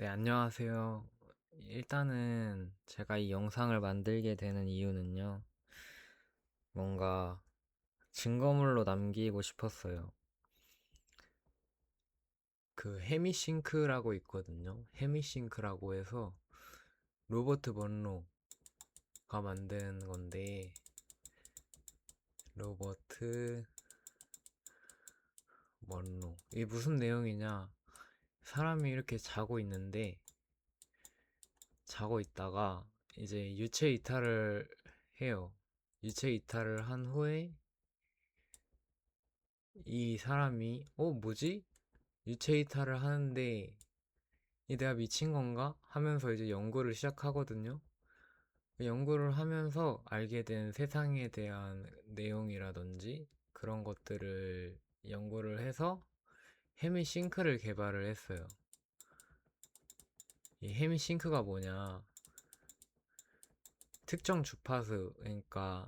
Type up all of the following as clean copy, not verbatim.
네, 안녕하세요. 일단은 제가 이 영상을 만들게 되는 이유는요, 뭔가 증거물로 남기고 싶었어요. 그 헤미싱크라고 있거든요. 헤미싱크라고 해서 로버트 번로가 만든 건데, 로버트 먼로. 이게 무슨 내용이냐? 사람이 이렇게 자고 있는데, 자고 있다가 이제 유체 이탈을 해요. 유체 이탈을 한 후에 이 사람이 뭐지? 유체 이탈을 하는데 이 내가 미친 건가? 하면서 이제 연구를 시작하거든요. 연구를 하면서 알게 된 세상에 대한 내용이라든지 그런 것들을 연구를 해서 헤미싱크를 개발을 했어요. 이 헤미싱크가 뭐냐? 특정 주파수, 그러니까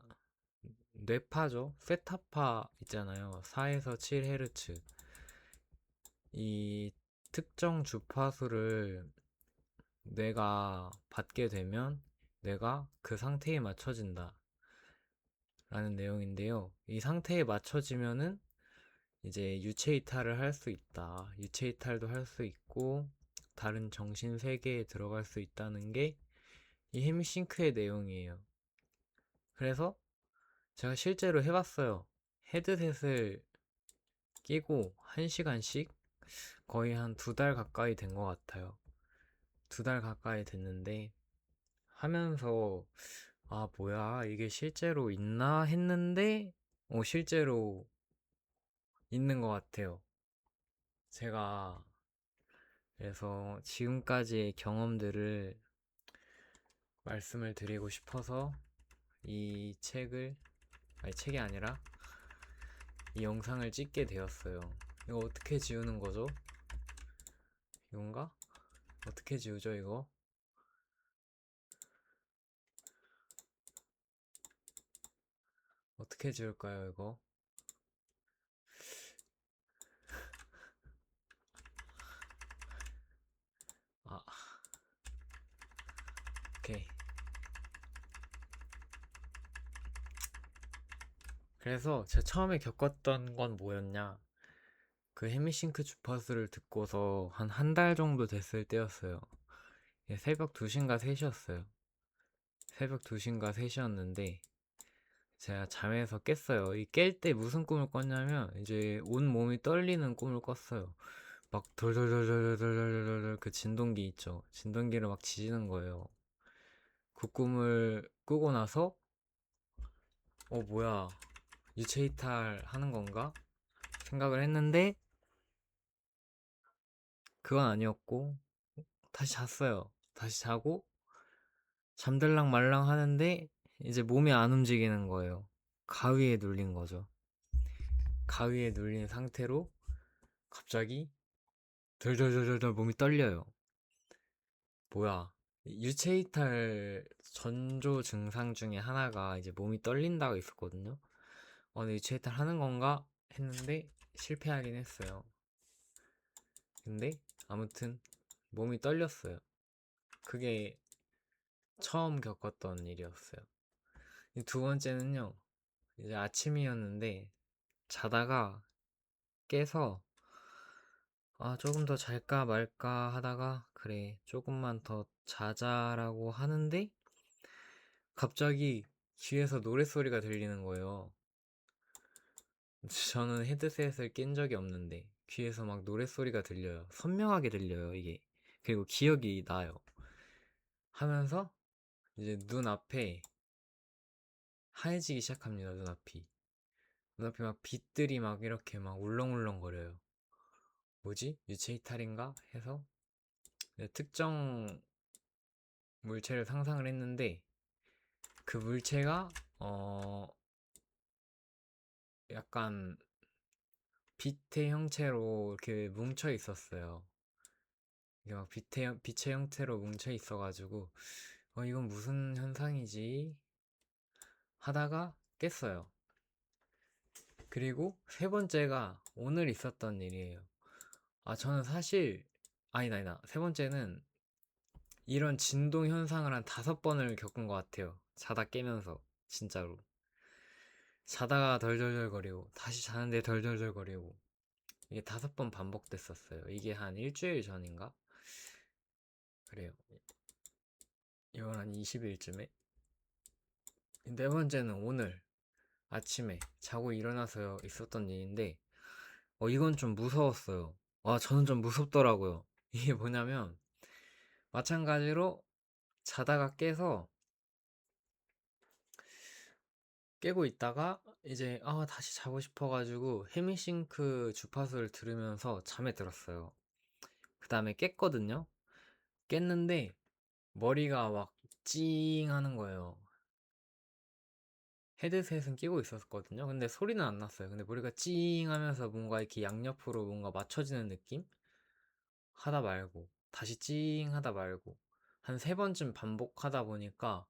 뇌파죠? 세타파 있잖아요. 4에서 7Hz. 이 특정 주파수를 뇌가 받게 되면 뇌가 그 상태에 맞춰진다 라는 내용인데요. 이 상태에 맞춰지면은 이제 유체 이탈을 할 수 있다. 유체 이탈도 할 수 있고 다른 정신 세계에 들어갈 수 있다는 게 이 헤미싱크의 내용이에요. 그래서 제가 실제로 해봤어요. 헤드셋을 끼고 1시간씩 거의 한 2달 가까이 된 것 같아요. 2달 가까이 됐는데 하면서 뭐야, 이게 실제로 있나 했는데, 실제로 있는 것 같아요. 제가, 그래서 지금까지의 경험들을 말씀을 드리고 싶어서 이 책을, 아니, 책이 아니라 이 영상을 찍게 되었어요. 이거 어떻게 지우는 거죠? 이건가? 어떻게 지우죠, 이거? 어떻게 지울까요, 이거? 아, 오케이. 그래서 제가 처음에 겪었던 건 뭐였냐? 그 헤미싱크 주파수를 듣고서 한 달 정도 됐을 때였어요. 새벽 2시인가 3시였어요. 새벽 2시인가 3시였는데 제가 잠에서 깼어요. 이 깰 때 무슨 꿈을 꿨냐면 이제 온 몸이 떨리는 꿈을 꿨어요. 막 덜덜덜덜덜덜덜 그 진동기 있죠. 진동기를 막 지지는 거예요. 그 꿈을 꾸고 나서 뭐야, 유체 이탈 하는 건가? 생각을 했는데 그건 아니었고 다시 잤어요. 다시 자고 잠들랑 말랑 하는데 이제 몸이 안 움직이는 거예요. 가위에 눌린 거죠. 가위에 눌린 상태로 갑자기 덜덜덜덜 몸이 떨려요. 뭐야? 유체 이탈 전조 증상 중에 하나가 이제 몸이 떨린다고 있었거든요. 근데 유체 이탈 하는 건가 했는데 실패하긴 했어요. 근데 아무튼 몸이 떨렸어요. 그게 처음 겪었던 일이었어요. 두 번째는요. 이제 아침이었는데 자다가 깨서 조금 더 잘까 말까 하다가 그래 조금만 더 자자라고 하는데 갑자기 귀에서 노랫소리가 들리는 거예요. 저는 헤드셋을 낀 적이 없는데 귀에서 막 노랫소리가 들려요. 선명하게 들려요, 이게. 그리고 기억이 나요. 하면서 이제 눈앞에 하얘지기 시작합니다. 눈앞이 막 빛들이 막 이렇게 막 울렁울렁거려요. 뭐지? 유체 이탈인가? 해서 특정 물체를 상상을 했는데 그 물체가 약간 빛의 형체로 이렇게 뭉쳐 있었어요. 이게 막 빛의 형태로 뭉쳐 있어가지고 이건 무슨 현상이지? 하다가 깼어요. 그리고 세 번째가 오늘 있었던 일이에요. 저는 사실 아니다. 세 번째는 이런 진동 현상을 한 5번을 겪은 것 같아요. 자다 깨면서. 진짜로. 자다가 덜덜덜거리고, 다시 자는데 덜덜덜거리고. 이게 5번 반복됐었어요. 이게 한 일주일 전인가? 그래요. 이건 한 20일쯤에. 네 번째는 오늘 아침에 자고 일어나서 있었던 일인데, 이건 좀 무서웠어요. 저는 좀 무섭더라고요. 이게 뭐냐면, 마찬가지로 자다가 깨고 있다가 이제 다시 자고 싶어가지고 헤미싱크 주파수를 들으면서 잠에 들었어요. 그 다음에 깼거든요. 깼는데 머리가 막 찡 하는 거예요. 헤드셋은 끼고 있었거든요. 근데 소리는 안 났어요. 근데 머리가 찡 하면서 뭔가 이렇게 양옆으로 뭔가 맞춰지는 느낌? 하다 말고 다시 찡 하다 말고 한 3번쯤 반복하다 보니까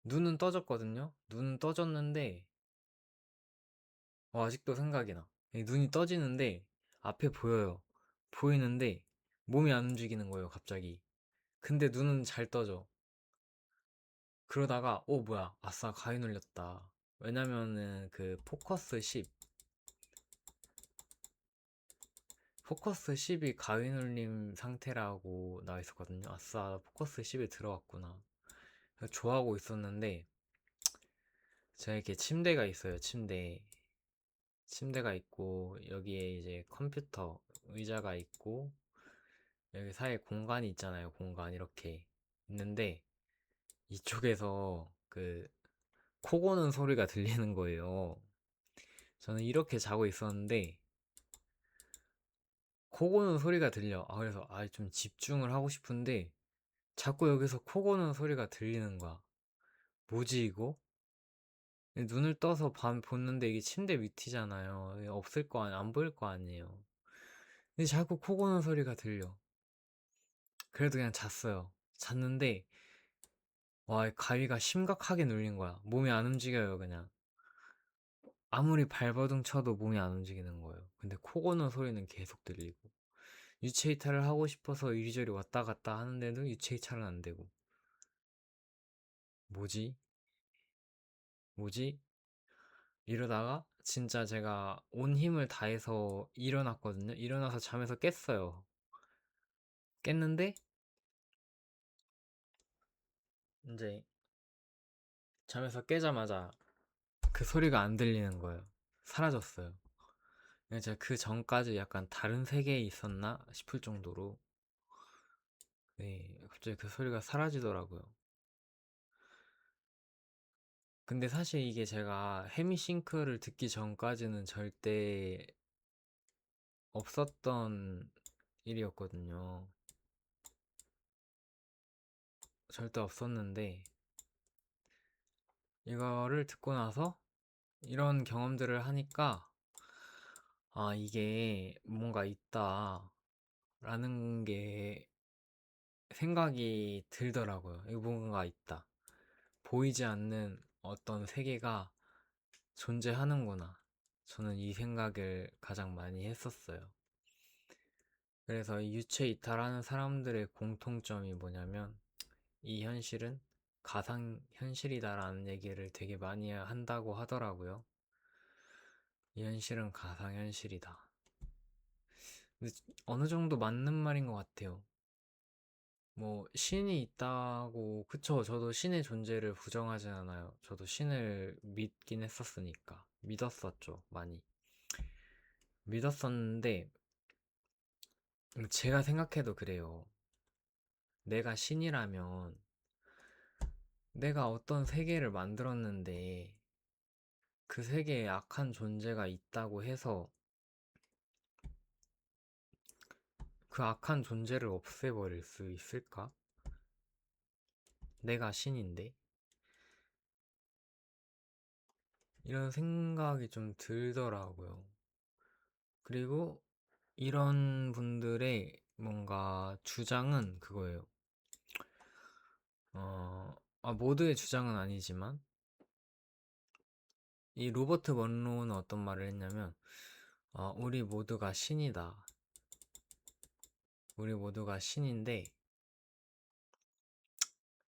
눈은 떠졌거든요. 눈은 떠졌는데 아직도 생각이 나. 눈이 떠지는데 앞에 보여요. 보이는데 몸이 안 움직이는 거예요, 갑자기. 근데 눈은 잘 떠져. 그러다가 뭐야, 아싸, 가위 눌렸다. 왜냐면은 그 포커스 10이 가위 눌림 상태라고 나와 있었거든요. 아싸, 포커스 10에 들어갔구나. 좋아하고 있었는데 제가 이렇게 침대가 있어요. 침대가 있고 여기에 이제 컴퓨터 의자가 있고 여기 사이에 공간이 있잖아요. 공간 이렇게 있는데 이쪽에서 그 코 고는 소리가 들리는 거예요. 저는 이렇게 자고 있었는데 코 고는 소리가 들려. 그래서 좀 집중을 하고 싶은데 자꾸 여기서 코 고는 소리가 들리는 거야. 뭐지 이거? 눈을 떠서 밤 보는데 이게 침대 밑이잖아요. 없을 거 아니, 안 보일 거 아니에요. 근데 자꾸 코 고는 소리가 들려. 그래도 그냥 잤어요. 잤는데 가위가 심각하게 눌린 거야. 몸이 안 움직여요, 그냥. 아무리 발버둥 쳐도 몸이 안 움직이는 거예요. 근데 코 고는 소리는 계속 들리고. 유체 이탈을 하고 싶어서 이리저리 왔다 갔다 하는데도 유체 이탈은 안 되고. 뭐지? 뭐지? 이러다가 진짜 제가 온 힘을 다해서 일어났거든요. 일어나서 잠에서 깼어요. 깼는데 이제 잠에서 깨자마자 그 소리가 안 들리는 거예요. 사라졌어요. 제가 그 전까지 약간 다른 세계에 있었나 싶을 정도로 갑자기 그 소리가 사라지더라고요. 근데 사실 이게 제가 헤미싱크를 듣기 전까지는 절대 없었던 일이었거든요. 절대 없었는데 이거를 듣고 나서 이런 경험들을 하니까 이게 뭔가 있다 라는 게 생각이 들더라고요. 이거 뭔가 있다. 보이지 않는 어떤 세계가 존재하는구나. 저는 이 생각을 가장 많이 했었어요. 그래서 이 유체 이탈하는 사람들의 공통점이 뭐냐면 이 현실은 가상 현실이다라는 얘기를 되게 많이 한다고 하더라고요. 이 현실은 가상 현실이다. 근데 어느 정도 맞는 말인 것 같아요. 뭐 신이 있다고 그쵸. 저도 신의 존재를 부정하진 않아요. 저도 신을 믿긴 했었으니까 믿었었죠. 많이 믿었었는데 제가 생각해도 그래요. 내가 신이라면 내가 어떤 세계를 만들었는데 그 세계에 악한 존재가 있다고 해서 그 악한 존재를 없애버릴 수 있을까? 내가 신인데? 이런 생각이 좀 들더라고요. 그리고 이런 분들의 뭔가 주장은 그거예요. 모두의 주장은 아니지만 이 로버트 먼로는 어떤 말을 했냐면 우리 모두가 신이다. 우리 모두가 신인데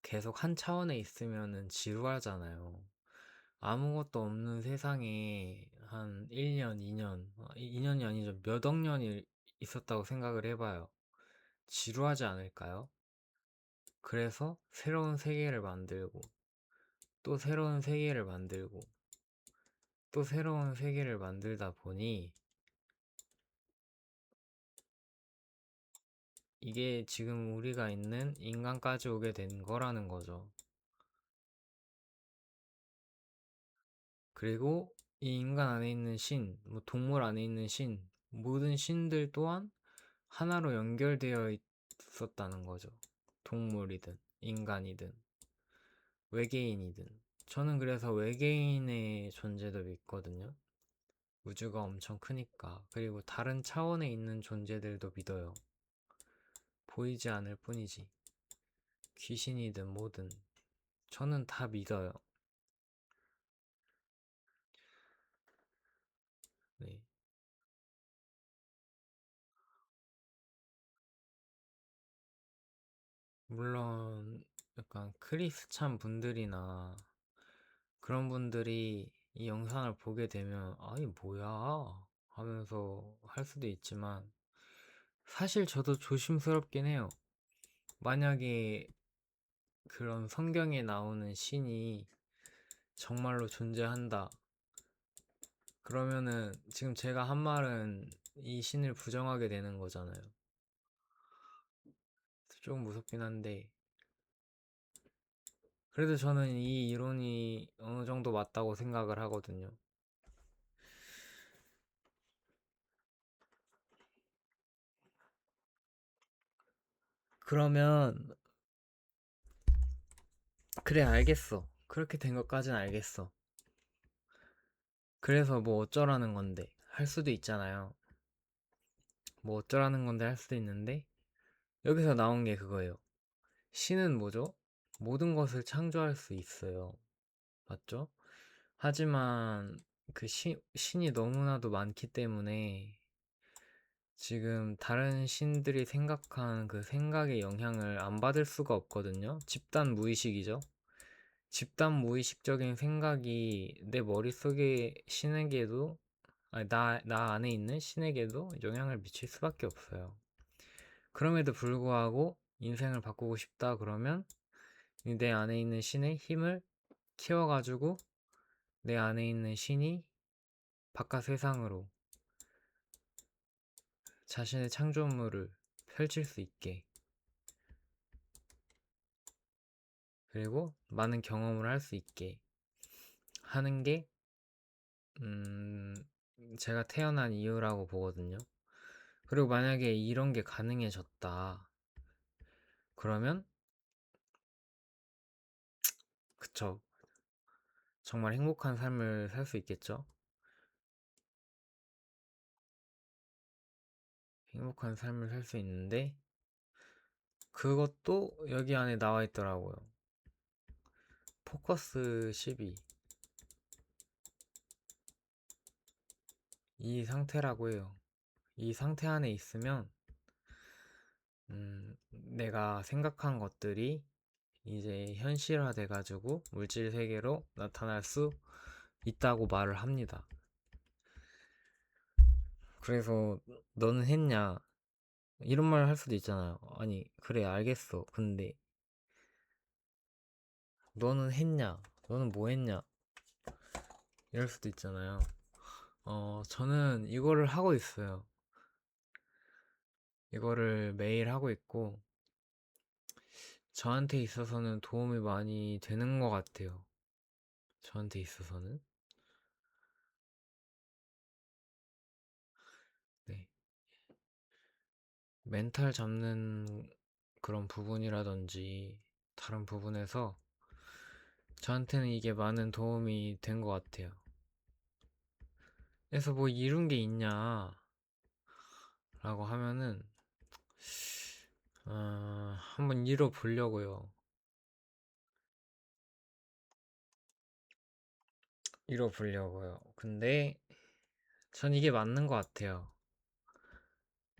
계속 한 차원에 있으면은 지루하잖아요. 아무것도 없는 세상에 한 1년, 2년, 2년이 아니죠. 몇 억 년이 있었다고 생각을 해봐요. 지루하지 않을까요? 그래서 새로운 세계를 만들고, 또 새로운 세계를 만들고, 또 새로운 세계를 만들다 보니, 이게 지금 우리가 있는 인간까지 오게 된 거라는 거죠. 그리고 이 인간 안에 있는 신, 뭐 동물 안에 있는 신, 모든 신들 또한 하나로 연결되어 있었다는 거죠. 동물이든, 인간이든, 외계인이든. 저는 그래서 외계인의 존재도 믿거든요. 우주가 엄청 크니까. 그리고 다른 차원에 있는 존재들도 믿어요. 보이지 않을 뿐이지. 귀신이든 뭐든. 저는 다 믿어요. 네. 물론, 약간 크리스찬 분들이나 그런 분들이 이 영상을 보게 되면, 아니, 뭐야? 하면서 할 수도 있지만, 사실 저도 조심스럽긴 해요. 만약에 그런 성경에 나오는 신이 정말로 존재한다. 그러면은 지금 제가 한 말은 이 신을 부정하게 되는 거잖아요. 조금 무섭긴 한데, 그래도 저는 이 이론이 어느 정도 맞다고 생각을 하거든요. 그러면, 그래, 알겠어. 그렇게 된 것까진 알겠어. 그래서 뭐 어쩌라는 건데, 할 수도 있잖아요. 뭐 어쩌라는 건데 할 수도 있는데, 여기서 나온 게 그거예요. 신은 뭐죠? 모든 것을 창조할 수 있어요. 맞죠? 하지만 그 신이 너무나도 많기 때문에 지금 다른 신들이 생각한 그 생각의 영향을 안 받을 수가 없거든요. 집단 무의식이죠. 집단 무의식적인 생각이 내 머릿속에 신에게도, 아니, 나 안에 있는 신에게도 영향을 미칠 수밖에 없어요. 그럼에도 불구하고 인생을 바꾸고 싶다 그러면 내 안에 있는 신의 힘을 키워가지고 내 안에 있는 신이 바깥 세상으로 자신의 창조물을 펼칠 수 있게, 그리고 많은 경험을 할 수 있게 하는 게 음, 제가 태어난 이유라고 보거든요. 그리고 만약에 이런 게 가능해졌다. 그러면 그쵸. 정말 행복한 삶을 살 수 있겠죠. 행복한 삶을 살 수 있는데 그것도 여기 안에 나와 있더라고요. 포커스 12. 이 상태라고 해요. 이 상태 안에 있으면 내가 생각한 것들이 이제 현실화돼 가지고 물질 세계로 나타날 수 있다고 말을 합니다. 그래서 너는 했냐? 이런 말 할 수도 있잖아요. 아니, 그래, 알겠어. 근데 너는 했냐? 너는 뭐 했냐? 이럴 수도 있잖아요. 저는 이거를 하고 있어요. 이거를 매일 하고 있고, 저한테 있어서는 도움이 많이 되는 것 같아요. 저한테 있어서는. 네. 멘탈 잡는 그런 부분이라든지 다른 부분에서 저한테는 이게 많은 도움이 된 것 같아요. 그래서 뭐 이룬 게 있냐 라고 하면은 한번 이뤄 보려고요. 이뤄 보려고요. 근데 전 이게 맞는 것 같아요.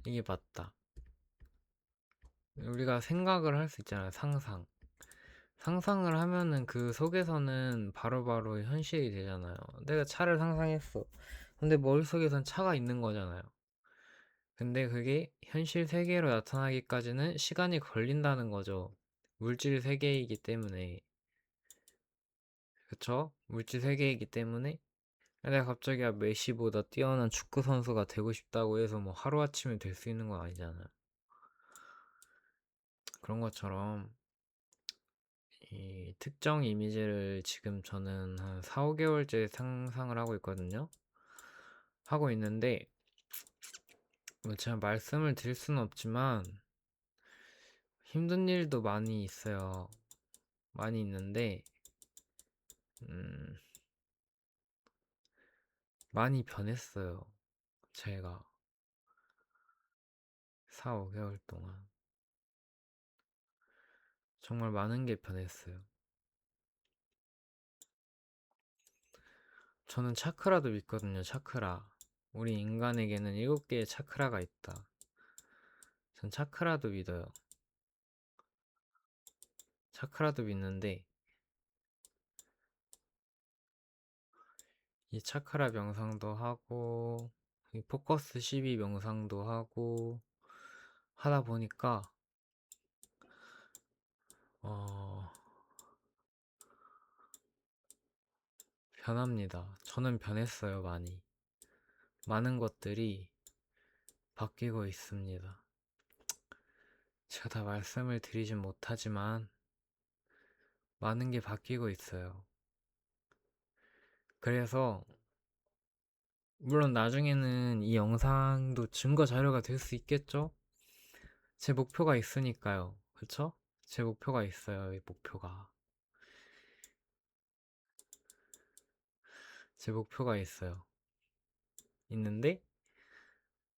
이게 맞다. 우리가 생각을 할 수 있잖아요. 상상. 상상을 하면은 그 속에서는 바로바로 현실이 되잖아요. 내가 차를 상상했어. 근데 머릿속에선 차가 있는 거잖아요. 근데 그게 현실 세계로 나타나기까지는 시간이 걸린다는 거죠. 물질 세계이기 때문에. 그쵸? 물질 세계이기 때문에 내가 갑자기 메시보다 뛰어난 축구 선수가 되고 싶다고 해서 뭐 하루아침에 될 수 있는 건 아니잖아요. 그런 것처럼 이 특정 이미지를 지금 저는 한 4, 5개월째 상상을 하고 있거든요. 하고 있는데 뭐 제가 말씀을 드릴 수는 없지만 힘든 일도 많이 있어요. 많이 있는데 음, 많이 변했어요. 제가 4, 5개월 동안 정말 많은 게 변했어요. 저는 차크라도 믿거든요. 차크라. 우리 인간에게는 7개의 차크라가 있다. 전 차크라도 믿어요. 차크라도 믿는데 이 차크라 명상도 하고 이 포커스 12 명상도 하고 하다 보니까 어 변합니다. 저는 변했어요. 많이. 많은 것들이 바뀌고 있습니다. 제가 다 말씀을 드리진 못하지만 많은 게 바뀌고 있어요. 그래서 물론 나중에는 이 영상도 증거 자료가 될 수 있겠죠? 제 목표가 있으니까요. 그쵸? 제 목표가 있어요. 이 목표가. 제 목표가 있어요. 있는데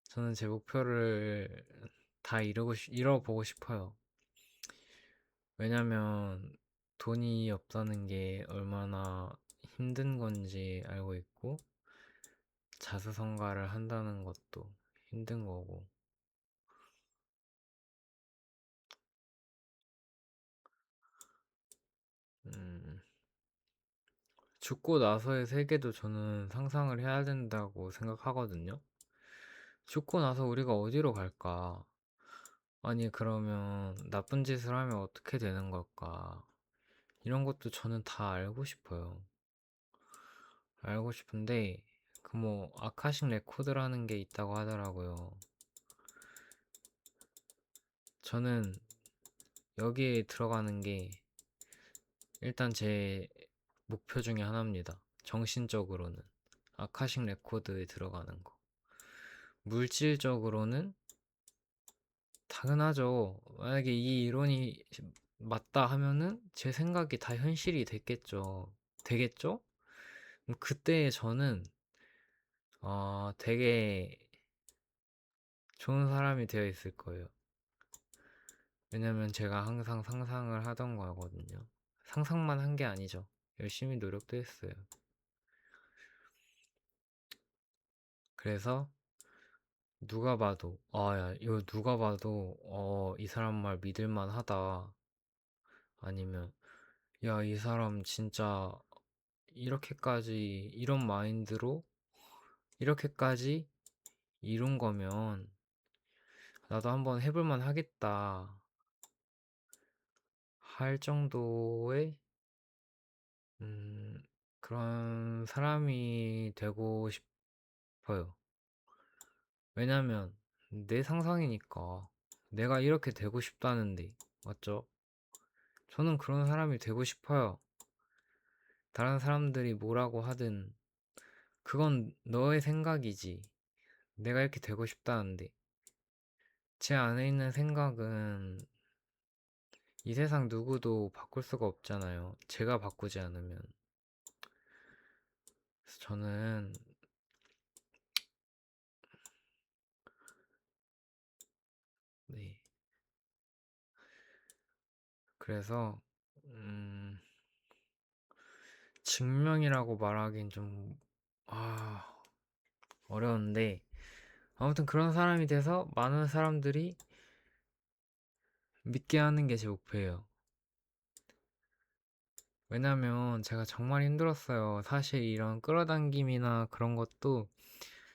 저는 제 목표를 다 이뤄보고 싶어요. 왜냐면 돈이 없다는 게 얼마나 힘든 건지 알고 있고 자수성가를 한다는 것도 힘든 거고 음, 죽고 나서의 세계도 저는 상상을 해야 된다고 생각하거든요. 죽고 나서 우리가 어디로 갈까? 아니, 그러면 나쁜 짓을 하면 어떻게 되는 걸까? 이런 것도 저는 다 알고 싶어요. 알고 싶은데, 그 뭐, 아카식 레코드라는 게 있다고 하더라고요. 저는 여기에 들어가는 게 일단 제 목표 중에 하나입니다. 정신적으로는. 아카식 레코드에 들어가는 거. 물질적으로는 당연하죠. 만약에 이 이론이 맞다 하면은 제 생각이 다 현실이 됐겠죠. 되겠죠? 그럼 그때 저는 되게 좋은 사람이 되어 있을 거예요. 왜냐면 제가 항상 상상을 하던 거거든요. 상상만 한 게 아니죠. 열심히 노력도 했어요. 그래서 누가 봐도 야, 이거 누가 봐도 이 사람 말 믿을만 하다. 아니면 야, 이 사람 진짜 이렇게까지 이런 마인드로 이렇게까지 이룬 거면 나도 한번 해볼만 하겠다 할 정도의 음, 그런 사람이 되고 싶어요. 왜냐면 내 상상이니까 내가 이렇게 되고 싶다는데 맞죠? 저는 그런 사람이 되고 싶어요. 다른 사람들이 뭐라고 하든 그건 너의 생각이지. 내가 이렇게 되고 싶다는데 제 안에 있는 생각은 이 세상 누구도 바꿀 수가 없잖아요. 제가 바꾸지 않으면. 그래서 저는 네. 그래서 음, 증명이라고 말하긴 좀 아, 어려운데 아무튼 그런 사람이 돼서 많은 사람들이 믿게 하는 게 제 목표예요. 왜냐면 제가 정말 힘들었어요. 사실 이런 끌어당김이나 그런 것도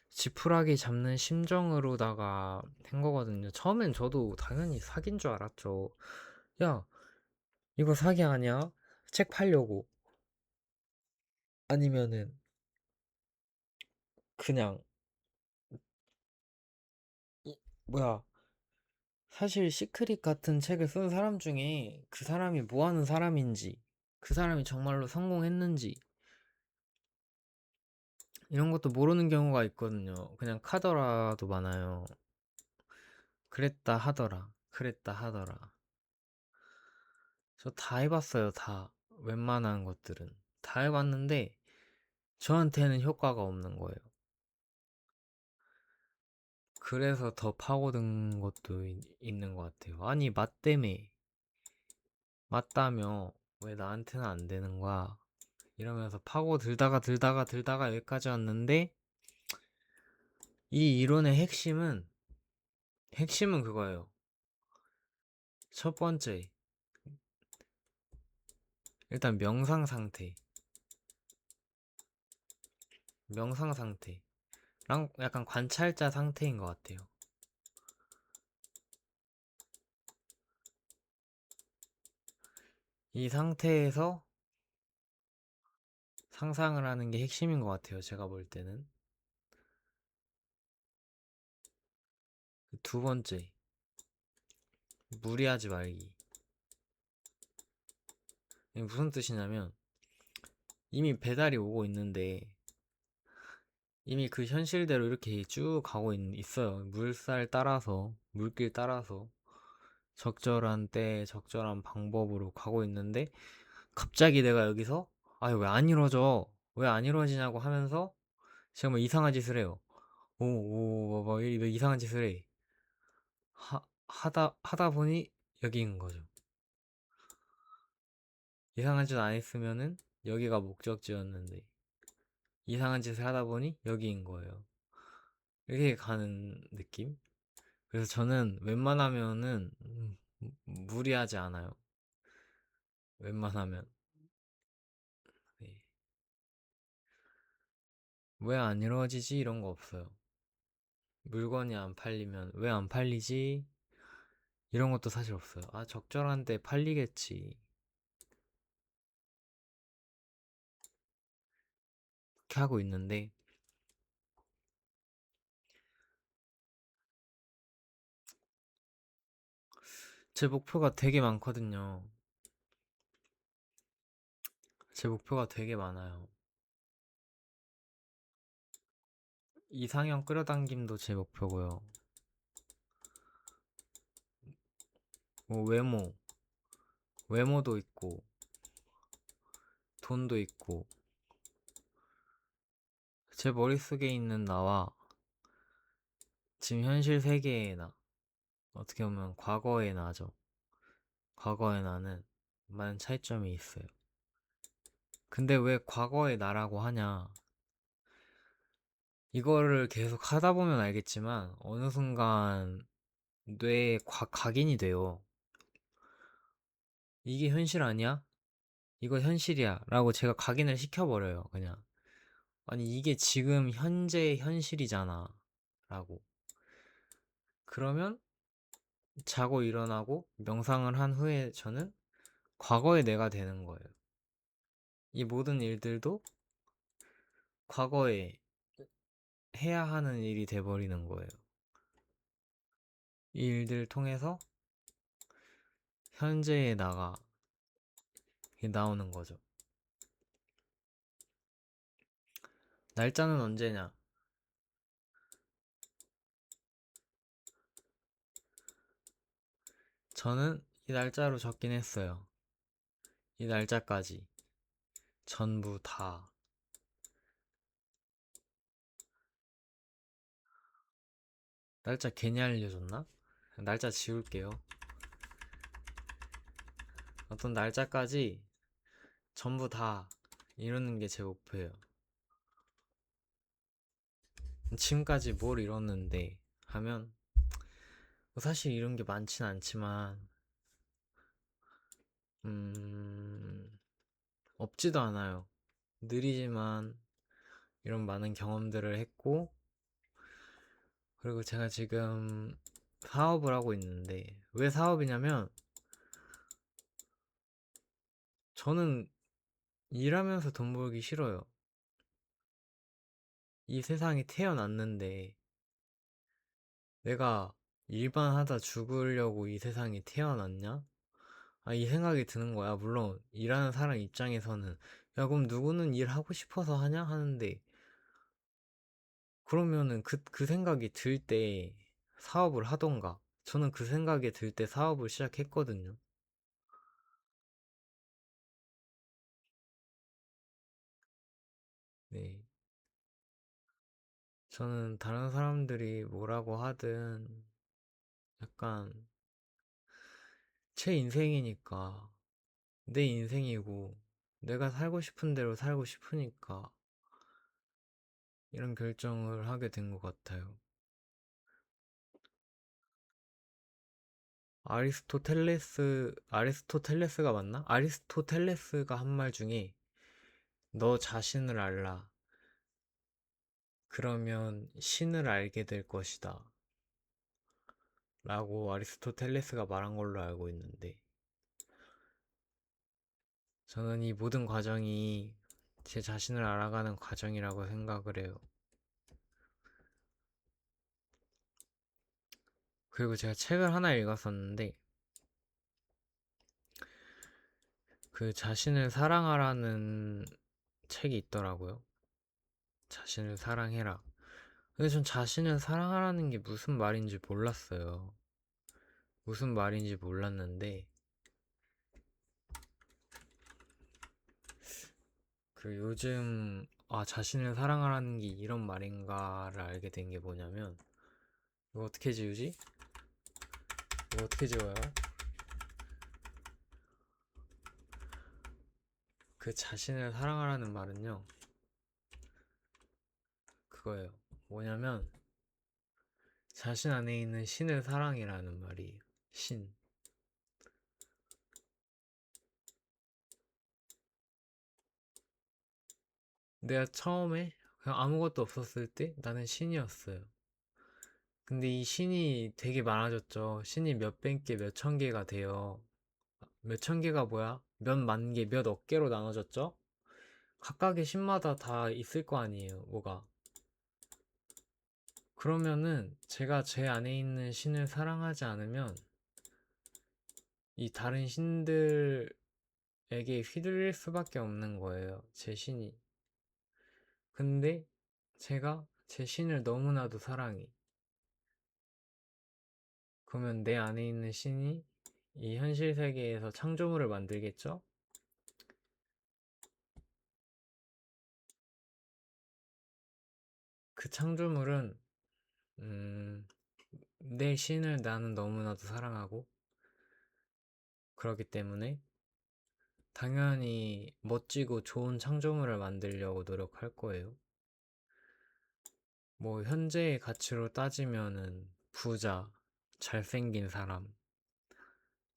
지푸라기 잡는 심정으로다가 한 거거든요. 처음엔 저도 당연히 사기인 줄 알았죠. 야, 이거 사기 아니야? 책 팔려고. 아니면은 그냥 이, 뭐야, 사실 시크릿 같은 책을 쓴 사람 중에 그 사람이 뭐 하는 사람인지, 그 사람이 정말로 성공했는지 이런 것도 모르는 경우가 있거든요. 그냥 카더라도 많아요. 그랬다 하더라. 그랬다 하더라. 저 다 해봤어요, 다. 웬만한 것들은. 다 해봤는데, 저한테는 효과가 없는 거예요. 그래서 더 파고든 것도 있는 것 같아요. 아니, 맞다며. 맞다며. 왜 나한테는 안 되는 거야? 이러면서 파고들다가 여기까지 왔는데, 이 이론의 핵심은 그거예요. 첫 번째, 일단 명상 상태. 명상 상태랑 약간 관찰자 상태인 것 같아요. 이 상태에서 상상을 하는 게 핵심인 것 같아요. 제가 볼 때는. 두 번째, 무리하지 말기. 이게 무슨 뜻이냐면, 이미 배달이 오고 있는데, 이미 그 현실대로 이렇게 쭉 가고 있어요. 물살 따라서, 물길 따라서, 적절한 때, 적절한 방법으로 가고 있는데, 갑자기 내가 여기서, 아, 왜 안 이루어져? 왜 안 이루어지냐고 하면서, 제가 뭐 이상한 짓을 해요. 왜 이상한 짓을 해. 하다 보니 여기인 거죠. 이상한 짓 안 했으면은 여기가 목적지였는데 이상한 짓을 하다 보니 여기인 거예요. 이렇게 가는 느낌? 그래서 저는 웬만하면은 무리하지 않아요. 웬만하면. 네. 왜 안 이루어지지? 이런 거 없어요. 물건이 안 팔리면 왜 안 팔리지? 이런 것도 사실 없어요. 아, 적절한 때 팔리겠지. 이렇게 하고 있는데 제 목표가 되게 많거든요. 제 목표가 되게 많아요. 이상형 끌어당김도 제 목표고요. 뭐 외모도 있고, 돈도 있고, 제 머릿속에 있는 나와 지금 현실 세계의 나, 어떻게 보면 과거의 나죠. 과거의 나는 많은 차이점이 있어요. 근데 왜 과거의 나라고 하냐? 이거를 계속 하다 보면 알겠지만, 어느 순간 뇌에 각인이 돼요. 이게 현실 아니야? 이거 현실이야. 라고 제가 각인을 시켜버려요, 그냥. 아니, 이게 지금 현재 현실이잖아. 라고. 그러면 자고 일어나고 명상을 한 후에 저는 과거의 내가 되는 거예요. 이 모든 일들도 과거에 해야 하는 일이 돼버리는 거예요. 이 일들을 통해서 현재의 나가 나오는 거죠. 날짜는 언제냐? 저는 이 날짜로 적긴 했어요. 이 날짜까지. 전부 다. 날짜 괜히 알려줬나? 날짜 지울게요. 어떤 날짜까지 전부 다 이루는 게 제 목표예요. 지금까지 뭘 이뤘는데 하면 뭐 사실 이런 게 많진 않지만 음, 없지도 않아요. 느리지만 이런 많은 경험들을 했고, 그리고 제가 지금 사업을 하고 있는데, 왜 사업이냐면, 저는 일하면서 돈 벌기 싫어요. 이 세상에 태어났는데, 내가 일만 하다 죽으려고 이 세상에 태어났냐? 아, 이 생각이 드는 거야. 물론, 일하는 사람 입장에서는, 야, 그럼 누구는 일하고 싶어서 하냐? 하는데, 그러면은 그 생각이 들 때 사업을 하던가. 저는 그 생각이 들 때 사업을 시작했거든요. 네. 저는 다른 사람들이 뭐라고 하든 약간 제 인생이니까 내 인생이고 내가 살고 싶은 대로 살고 싶으니까 이런 결정을 하게 된 것 같아요. 아리스토텔레스가 맞나? 아리스토텔레스가 한 말 중에 너 자신을 알라. 그러면 신을 알게 될 것이다. 라고 아리스토텔레스가 말한 걸로 알고 있는데, 저는 이 모든 과정이 제 자신을 알아가는 과정이라고 생각을 해요. 그리고 제가 책을 하나 읽었었는데, 그 자신을 사랑하라는 책이 있더라고요. 자신을 사랑해라. 근데 전 자신을 사랑하라는 게 무슨 말인지 몰랐어요. 무슨 말인지 몰랐는데, 그 요즘, 아, 자신을 사랑하라는 게 이런 말인가를 알게 된 게 뭐냐면, 이거 어떻게 지우지? 이거 어떻게 지워요? 그 자신을 사랑하라는 말은요, 그거예요. 뭐냐면, 자신 안에 있는 신을 사랑이라는 말이에요. 신. 내가 처음에 그냥 아무것도 없었을 때 나는 신이었어요. 근데 이 신이 되게 많아졌죠. 신이 몇백 개, 몇천 개가 돼요. 몇천 개가 뭐야? 몇 만 개, 몇 억 개로 나눠졌죠? 각각의 신마다 다 있을 거 아니에요, 뭐가. 그러면은 제가 제 안에 있는 신을 사랑하지 않으면 이 다른 신들에게 휘둘릴 수밖에 없는 거예요, 제 신이. 근데 제가 제 신을 너무나도 사랑해. 그러면 내 안에 있는 신이 이 현실 세계에서 창조물을 만들겠죠? 그 창조물은 내 신을 나는 너무나도 사랑하고 그렇기 때문에 당연히 멋지고 좋은 창조물을 만들려고 노력할 거예요. 뭐 현재의 가치로 따지면은 부자, 잘생긴 사람,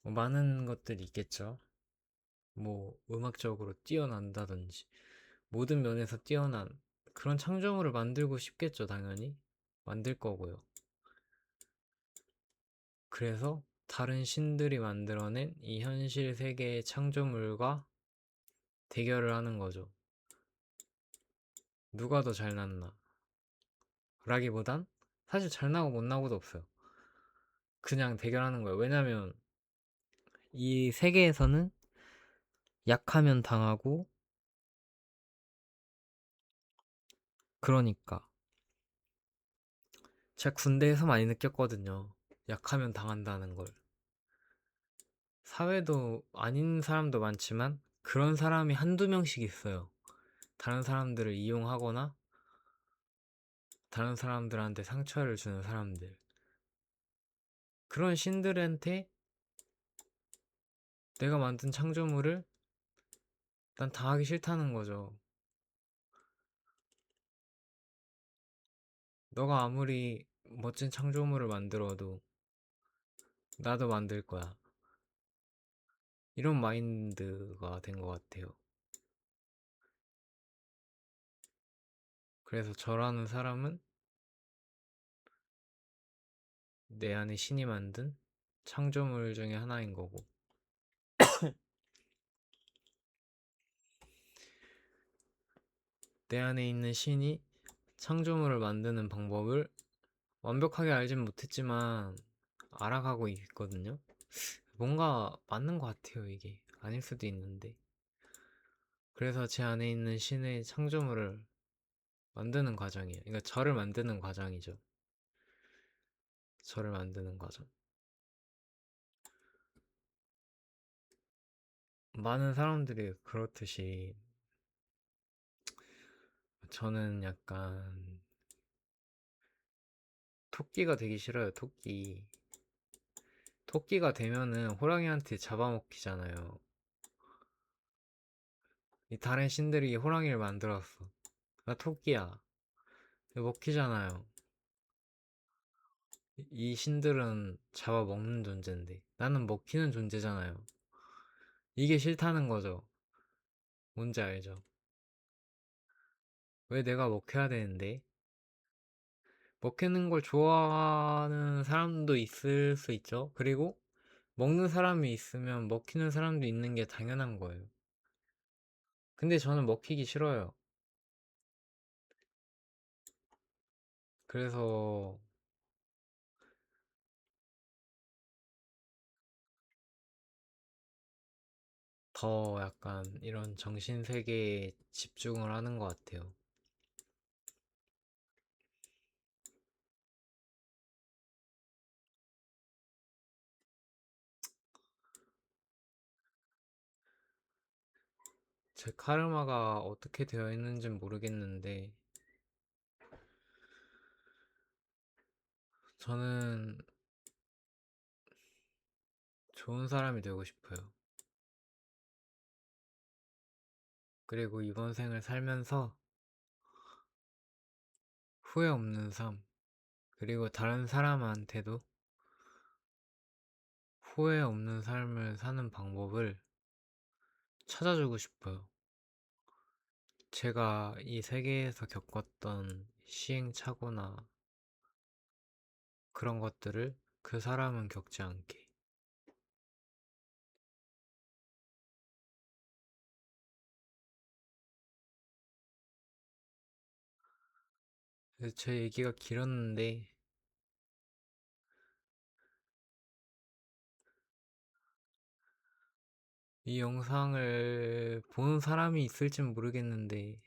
뭐 많은 것들이 있겠죠. 뭐 음악적으로 뛰어난다든지 모든 면에서 뛰어난 그런 창조물을 만들고 싶겠죠, 당연히. 만들 거고요. 그래서 다른 신들이 만들어낸 이 현실 세계의 창조물과 대결을 하는 거죠. 누가 더 잘났나? 라기보단 사실 잘나고 못나고도 없어요. 그냥 대결하는 거예요. 왜냐면 이 세계에서는 약하면 당하고 그러니까 제가 군대에서 많이 느꼈거든요. 약하면 당한다는 걸. 사회도 아닌 사람도 많지만 그런 사람이 한두 명씩 있어요. 다른 사람들을 이용하거나 다른 사람들한테 상처를 주는 사람들. 그런 신들한테 내가 만든 창조물을 난 당하기 싫다는 거죠. 너가 아무리 멋진 창조물을 만들어도 나도 만들 거야. 이런 마인드가 된 것 같아요. 그래서 저라는 사람은 내 안에 신이 만든 창조물 중에 하나인 거고, 내 안에 있는 신이 창조물을 만드는 방법을 완벽하게 알진 못했지만 알아가고 있거든요. 뭔가 맞는 것 같아요, 이게. 아닐 수도 있는데. 그래서 제 안에 있는 신의 창조물을 만드는 과정이에요. 그러니까 저를 만드는 과정이죠. 저를 만드는 과정. 많은 사람들이 그렇듯이 저는 약간 토끼가 되기 싫어요, 토끼. 토끼가 되면은 호랑이한테 잡아먹히잖아요. 이 다른 신들이 호랑이를 만들었어. 나 토끼야. 먹히잖아요. 이 신들은 잡아먹는 존재인데 나는 먹히는 존재잖아요. 이게 싫다는 거죠. 뭔지 알죠? 왜 내가 먹혀야 되는데? 먹히는 걸 좋아하는 사람도 있을 수 있죠. 그리고 먹는 사람이 있으면 먹히는 사람도 있는 게 당연한 거예요. 근데 저는 먹히기 싫어요. 그래서 더 약간 이런 정신세계에 집중을 하는 것 같아요. 제 카르마가 어떻게 되어 있는지는 모르겠는데 저는 좋은 사람이 되고 싶어요. 그리고 이번 생을 살면서 후회 없는 삶, 그리고 다른 사람한테도 후회 없는 삶을 사는 방법을 찾아주고 싶어요. 제가 이 세계에서 겪었던 시행착오나 그런 것들을 그 사람은 겪지 않게. 그래서 제 얘기가 길었는데 이 영상을 보는 사람이 있을진 모르겠는데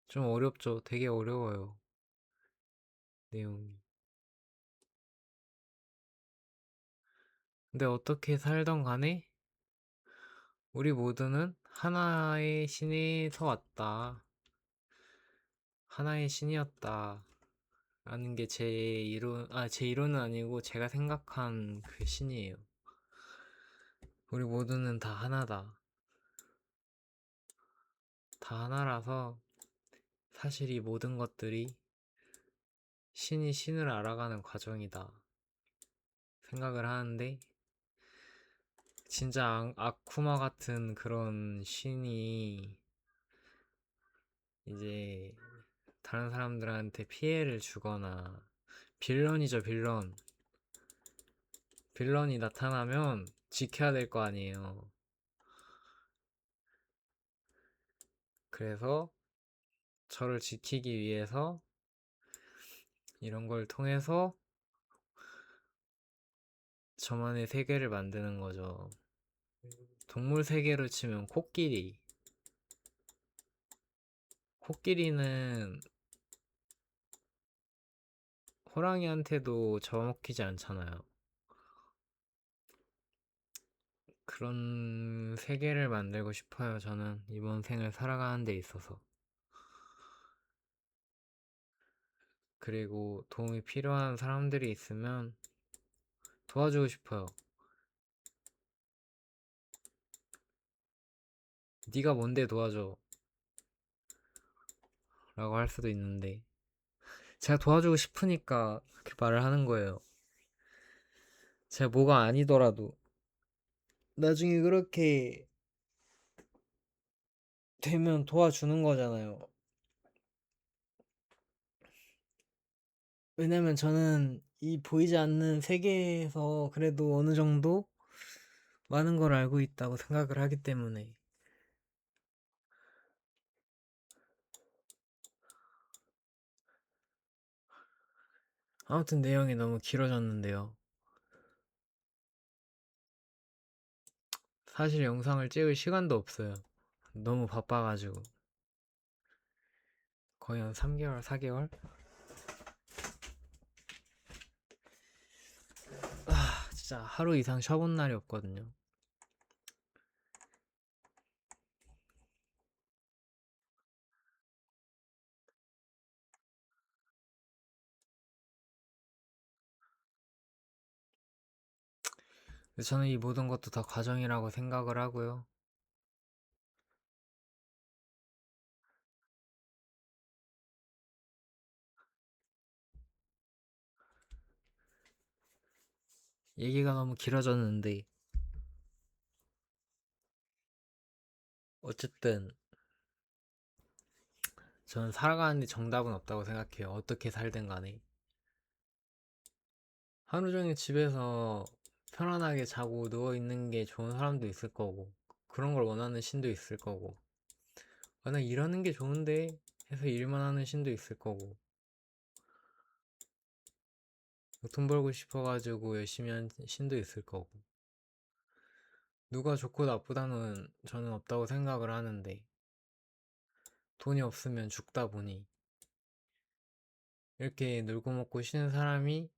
좀 어렵죠. 되게 어려워요. 내용이. 근데 어떻게 살던 간에 우리 모두는 하나의 신에서 왔다. 하나의 신이었다. 라는 게 제 이론, 제 이론은 아니고 제가 생각한 그 신이에요. 우리 모두는 다 하나다. 다 하나라서 사실 이 모든 것들이 신이 신을 알아가는 과정이다. 생각을 하는데 진짜 아쿠마 같은 그런 신이 이제 다른 사람들한테 피해를 주거나 빌런이죠, 빌런. 빌런이 나타나면 지켜야 될 거 아니에요. 그래서 저를 지키기 위해서 이런 걸 통해서 저만의 세계를 만드는 거죠. 동물 세계로 치면 코끼리. 코끼리는 호랑이한테도 잡아먹히지 않잖아요. 그런 세계를 만들고 싶어요, 저는. 이번 생을 살아가는 데 있어서. 그리고 도움이 필요한 사람들이 있으면 도와주고 싶어요. 네가 뭔데 도와줘? 라고 할 수도 있는데 제가 도와주고 싶으니까 그렇게 말을 하는 거예요. 제가 뭐가 아니더라도 나중에 그렇게 되면 도와주는 거잖아요. 왜냐면 저는 이 보이지 않는 세계에서 그래도 어느 정도 많은 걸 알고 있다고 생각을 하기 때문에. 아무튼 내용이 너무 길어졌는데요. 사실 영상을 찍을 시간도 없어요. 너무 바빠가지고. 거의 한 3개월, 4개월? 진짜 하루 이상 쉬어본 날이 없거든요. 근데 저는 이 모든 것도 다 과정이라고 생각을 하고요. 얘기가 너무 길어졌는데, 어쨌든 저는 살아가는데 정답은 없다고 생각해요. 어떻게 살든 간에. 하루 종일 집에서 편안하게 자고 누워있는 게 좋은 사람도 있을 거고, 그런 걸 원하는 신도 있을 거고, 나 이러는 게 좋은데 해서 일만 하는 신도 있을 거고, 돈 벌고 싶어가지고 열심히 하는 신도 있을 거고, 누가 좋고 나쁘다는 저는 없다고 생각을 하는데, 돈이 없으면 죽다 보니, 이렇게 놀고 먹고 쉬는 사람이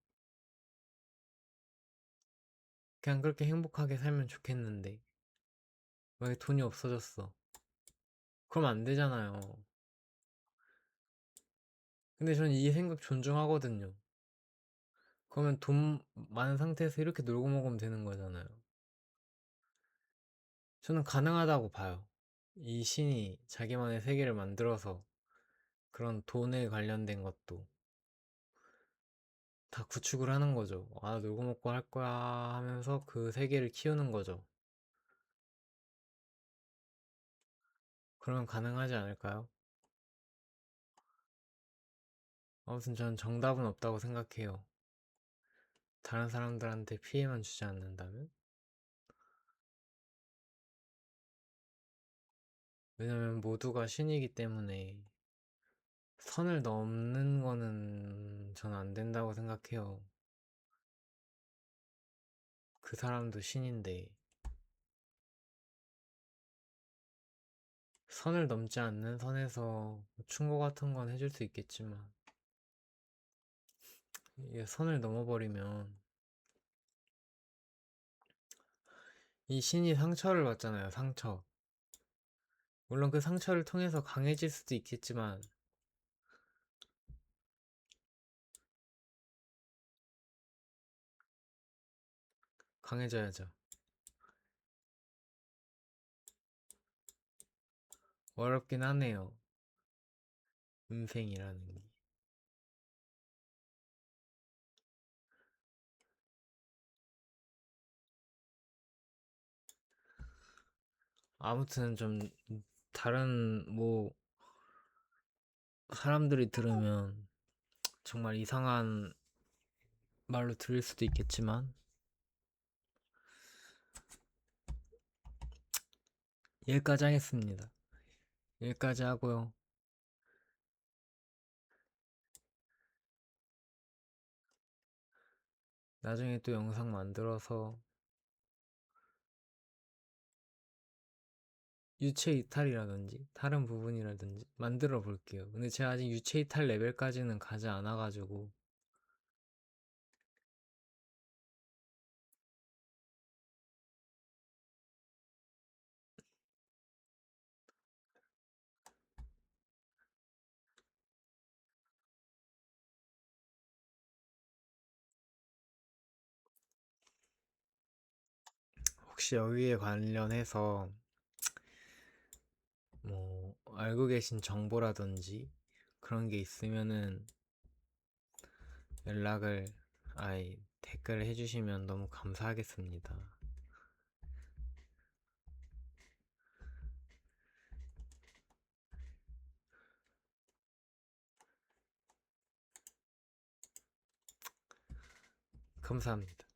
그냥 그렇게 행복하게 살면 좋겠는데, 왜 돈이 없어졌어? 그럼 안 되잖아요. 근데 저는 이 생각 존중하거든요. 그러면 돈 많은 상태에서 이렇게 놀고 먹으면 되는 거잖아요. 저는 가능하다고 봐요. 이 신이 자기만의 세계를 만들어서 그런 돈에 관련된 것도 다 구축을 하는 거죠. 아, 놀고 먹고 할 거야 하면서 그 세계를 키우는 거죠. 그러면 가능하지 않을까요? 아무튼 저는 정답은 없다고 생각해요. 다른 사람들한테 피해만 주지 않는다면? 왜냐면 모두가 신이기 때문에 선을 넘는 거는 저는 안 된다고 생각해요. 그 사람도 신인데 선을 넘지 않는 선에서 충고 같은 건 해줄 수 있겠지만 이게 선을 넘어버리면 이 신이 상처를 받잖아요. 상처. 물론 그 상처를 통해서 강해질 수도 있겠지만 강해져야죠. 어렵긴 하네요. 인생이라는 게. 아무튼 좀 다른 뭐 사람들이 들으면 정말 이상한 말로 들릴 수도 있겠지만 여기까지 하겠습니다. 여기까지 하고요. 나중에 또 영상 만들어서 유체 이탈이라든지 다른 부분이라든지 만들어 볼게요. 근데 제가 아직 유체 이탈 레벨까지는 가지 않아가지고 혹시 여기에 관련해서 뭐 알고 계신 정보라든지 그런 게 있으면은 연락을 댓글을 해주시면 너무 감사하겠습니다. 감사합니다.